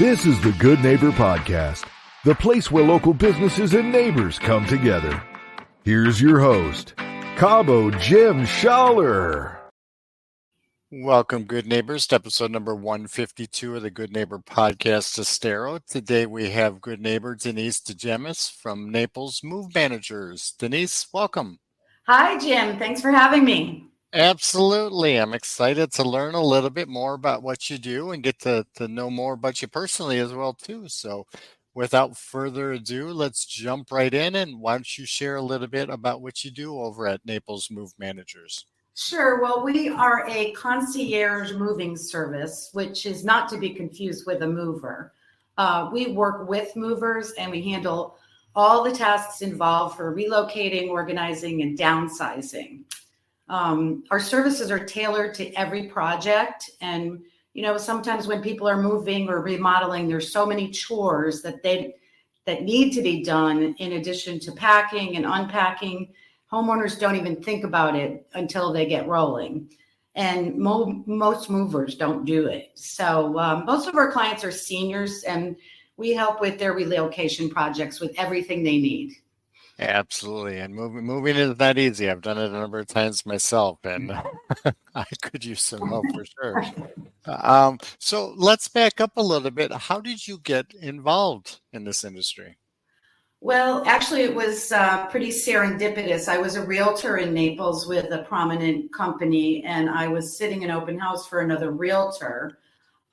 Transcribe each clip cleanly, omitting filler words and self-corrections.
This is the Good Neighbor Podcast, the place where local businesses and neighbors come together. Here's your host, Cabo Jim Schaller. Welcome, good neighbors, to episode number 152 of the Good Neighbor Podcast Estero. Today we have good neighbor Denise DeGemmis from Naples Move Managers. Denise, welcome. Hi, Jim. Thanks for having me. Absolutely. I'm excited to learn a little bit more about what you do and get to know more about you personally as well, too. So without further ado, let's jump right in. And why don't you share a little bit about what you do over at Naples Move Managers? Sure. Well, we are a concierge moving service, which is not to be confused with a mover. We work with movers and we handle all the tasks involved for relocating, organizing, and downsizing. Our services are tailored to every project. And, sometimes when people are moving or remodeling, there's so many chores that need to be done in addition to packing and unpacking. Homeowners don't even think about it until they get rolling. And most movers don't do it. So most of our clients are seniors, and we help with their relocation projects with everything they need. Absolutely. And moving is not easy. I've done it a number of times myself, and I could use some help for sure. So let's back up a little bit. How did you get involved in this industry? Well, actually, it was pretty serendipitous. I was a realtor in Naples with a prominent company, and I was sitting in open house for another realtor.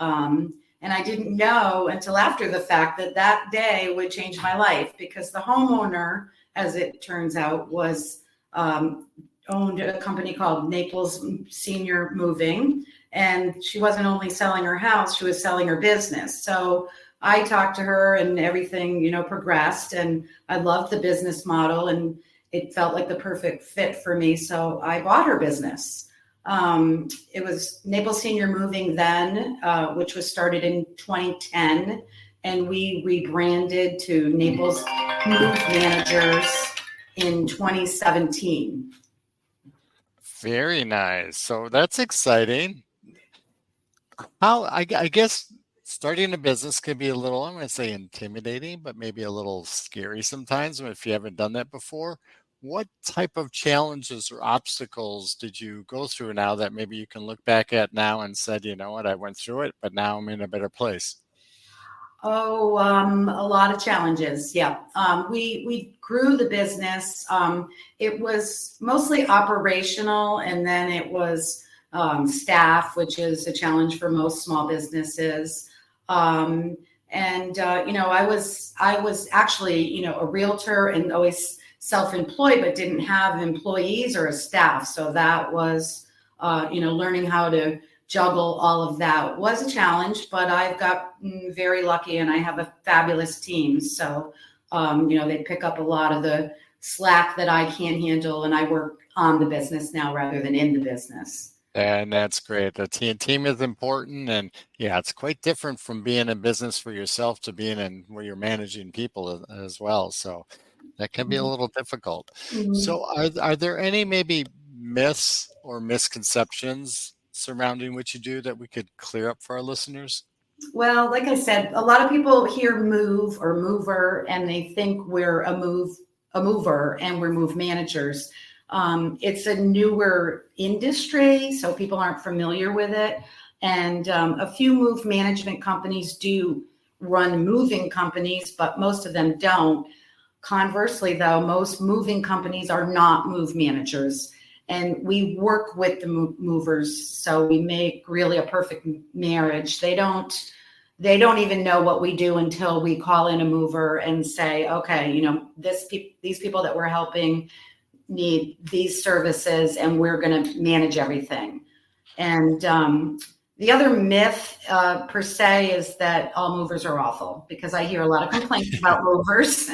And I didn't know until after the fact that day would change my life, because the homeowner, as it turns out, was owned a company called Naples Senior Moving. And she wasn't only selling her house, she was selling her business. So I talked to her and everything, progressed, and I loved the business model and it felt like the perfect fit for me. So I bought her business. It was Naples Senior Moving then, which was started in 2010, and we rebranded to Naples Move Managers in 2017. Very nice. So that's exciting. I guess starting a business can be a little, I'm going to say intimidating, but maybe a little scary sometimes if you haven't done that before. What type of challenges or obstacles did you go through now that maybe you can look back at now and said, you know what, I went through it, but now I'm in a better place? Oh, a lot of challenges. Yeah. We grew the business. It was mostly operational, and then it was staff, which is a challenge for most small businesses. I was actually, a realtor and always self-employed, but didn't have employees or a staff. So that was, learning how to juggle all of that was a challenge, but I've got very lucky and I have a fabulous team. So, they pick up a lot of the slack that I can't handle, and I work on the business now rather than in the business. And that's great. The team is important. And yeah, it's quite different from being in business for yourself to being in where you're managing people as well. So that can be a little difficult. Mm-hmm. So are there any maybe myths or misconceptions surrounding what you do that we could clear up for our listeners? Well, like I said, a lot of people hear move or mover and they think we're a mover and we're move managers. It's a newer industry, so people aren't familiar with it. And a few move management companies do run moving companies, but most of them don't. Conversely, though, most moving companies are not move managers. And we work with the movers, so we make really a perfect marriage. They don't even know what we do until we call in a mover and say, okay, these people that we're helping need these services, and we're going to manage everything. And the other myth per se is that all movers are awful, because I hear a lot of complaints about movers.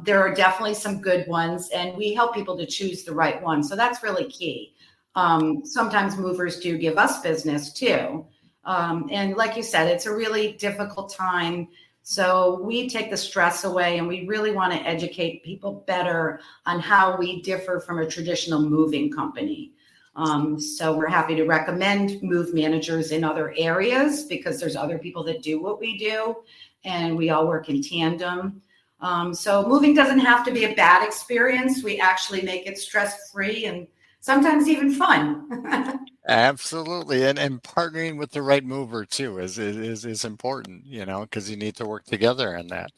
There are definitely some good ones, and we help people to choose the right one. So that's really key. Sometimes movers do give us business too. And like you said, it's a really difficult time. So we take the stress away, and we really want to educate people better on how we differ from a traditional moving company. So we're happy to recommend move managers in other areas because there's other people that do what we do, and we all work in tandem. So moving doesn't have to be a bad experience. We actually make it stress-free and sometimes even fun. Absolutely. And partnering with the right mover too is important, because you need to work together on that.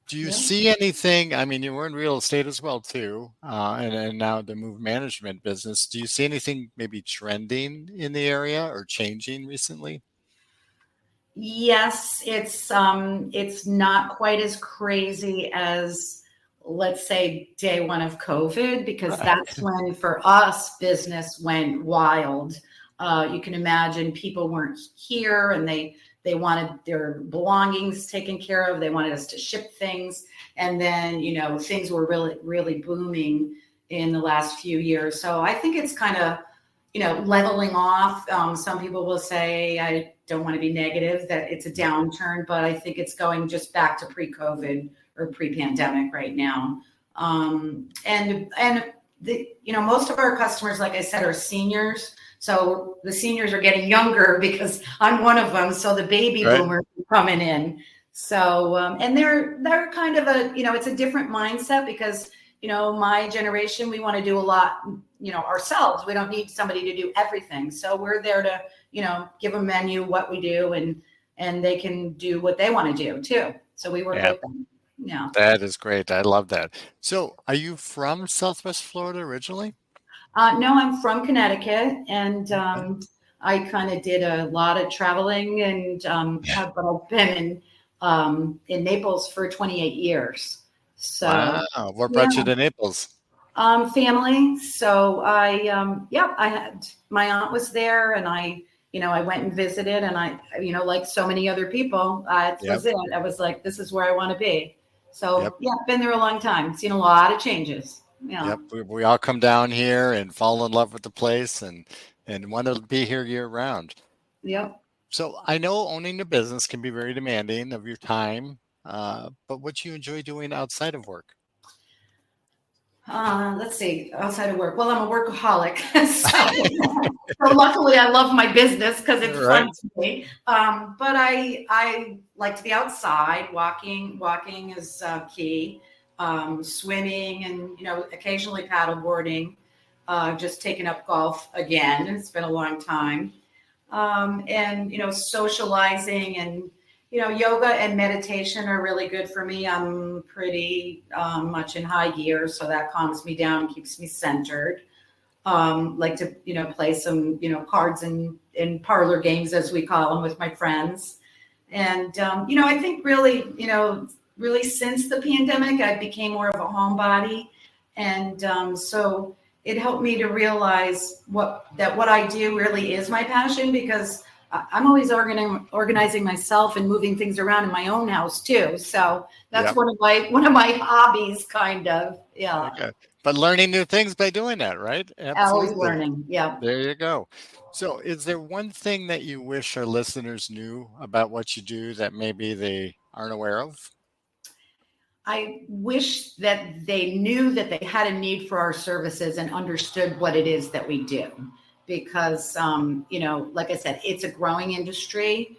Do you Yeah. see anything? I mean, you were in real estate as well too, and now the move management business. Do you see anything maybe trending in the area or changing recently? Yes, it's not quite as crazy as, let's say, day one of COVID, because Right. that's when for us business went wild. You can imagine people weren't here and they wanted their belongings taken care of. They wanted us to ship things, and then things were really really booming in the last few years. So I think it's kind of leveling off. Some people will say, I don't want to be negative, that it's a downturn, but I think it's going just back to pre-COVID or pre-pandemic right now. And most of our customers, like I said, are seniors. So the seniors are getting younger because I'm one of them. So the baby Right. boomers are coming in. So, and they're kind of it's a different mindset because, my generation, we want to do a lot, ourselves. We don't need somebody to do everything. So we're there to, give a menu, what we do, and they can do what they want to do too. So we work Yeah, with them. Yeah. that is great. I love that. So, are you from Southwest Florida originally? No, I'm from Connecticut, and Okay. I kind of did a lot of traveling, and but I've been in Naples for 28 years. So, Wow. What yeah, brought you to Naples? family. So I had my aunt was there, and I went and visited, and like so many other people, it Yep. was it. I was like, this is where I want to be. Yep. So yeah, been there a long time, seen a lot of changes. Yeah. Yep. We all come down here and fall in love with the place and want to be here year round. Yep. So I know owning a business can be very demanding of your time, but what do you enjoy doing outside of work? Let's see, outside of work. Well, I'm a workaholic. So luckily I love my business because it's fun Right. to me. But I like to be outside. Walking is key. Swimming and, occasionally paddle boarding. Just taken up golf again. It's been a long time. And, socializing and, yoga and meditation are really good for me. I'm pretty much in high gear, so that calms me down, keeps me centered. Like to, play some, cards and parlor games, as we call them, with my friends. And, I think really, really since the pandemic, I became more of a homebody. And so it helped me to realize what I do really is my passion, because I'm always organizing myself and moving things around in my own house too. So that's Yep. one of my hobbies, kind of. Yeah. Okay. But learning new things by doing that, right? Always Absolutely. learning. Yeah. There you go. So, is there one thing that you wish our listeners knew about what you do that maybe they aren't aware of? I wish that they knew that they had a need for our services and understood what it is that we do. Because, like I said, it's a growing industry.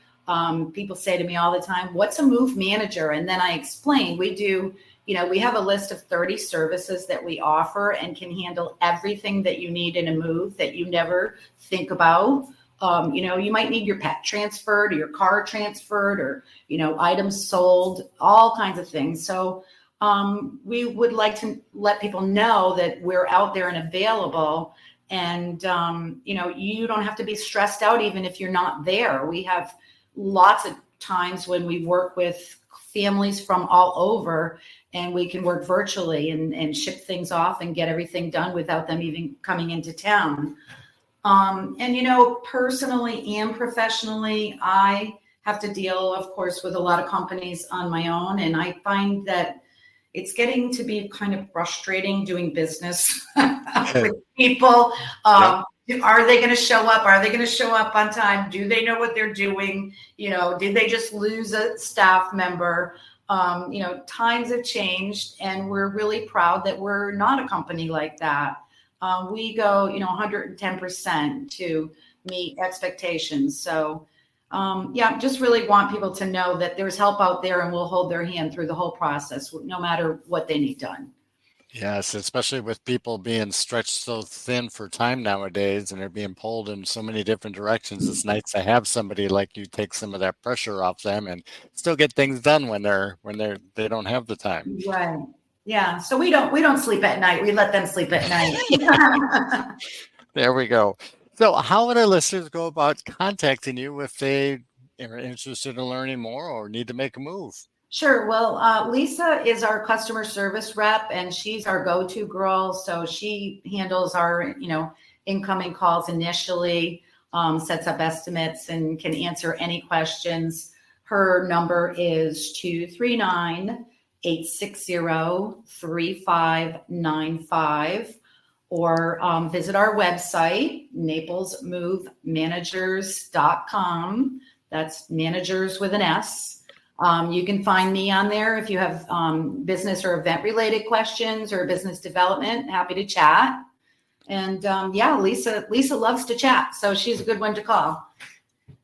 People say to me all the time, what's a move manager? And then I explain, we have a list of 30 services that we offer and can handle everything that you need in a move that you never think about. You might need your pet transferred or your car transferred or, items sold, all kinds of things. So we would like to let people know that we're out there and available. And, you don't have to be stressed out even if you're not there. We have lots of times when we work with families from all over, and we can work virtually and ship things off and get everything done without them even coming into town. And personally and professionally, I have to deal, of course, with a lot of companies on my own. And I find that it's getting to be kind of frustrating doing business with people. Yep. Are they going to show up? Are they going to show up on time? Do they know what they're doing? Did they just lose a staff member? Times have changed, and we're really proud that we're not a company like that. we go, 110% to meet expectations. So, just really want people to know that there's help out there, and we'll hold their hand through the whole process, no matter what they need done. Yes, especially with people being stretched so thin for time nowadays, and they're being pulled in so many different directions. It's nice to have somebody like you take some of that pressure off them and still get things done when they don't have the time. Right. Yeah. So we don't sleep at night. We let them sleep at night. There we go. So how would our listeners go about contacting you if they are interested in learning more or need to make a move? Sure. Well, Lisa is our customer service rep, and she's our go-to girl. So she handles our, incoming calls initially, sets up estimates, and can answer any questions. Her number is 239-860-3595, or visit our website, naplesmovemanagers.com. That's managers with an S. You can find me on there if you have business or event related questions or business development. Happy to chat. And Lisa loves to chat, so she's a good one to call.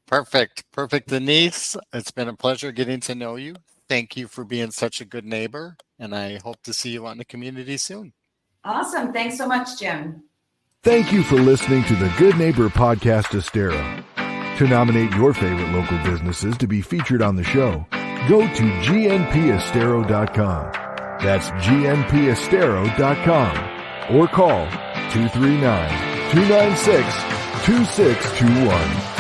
Perfect, Denise. It's been a pleasure getting to know you. Thank you for being such a good neighbor, and I hope to see you out in the community soon. Awesome. Thanks so much, Jim. Thank you for listening to the Good Neighbor Podcast Estero. To nominate your favorite local businesses to be featured on the show, go to gnpestero.com. That's gnpestero.com, or call 239-296-2621.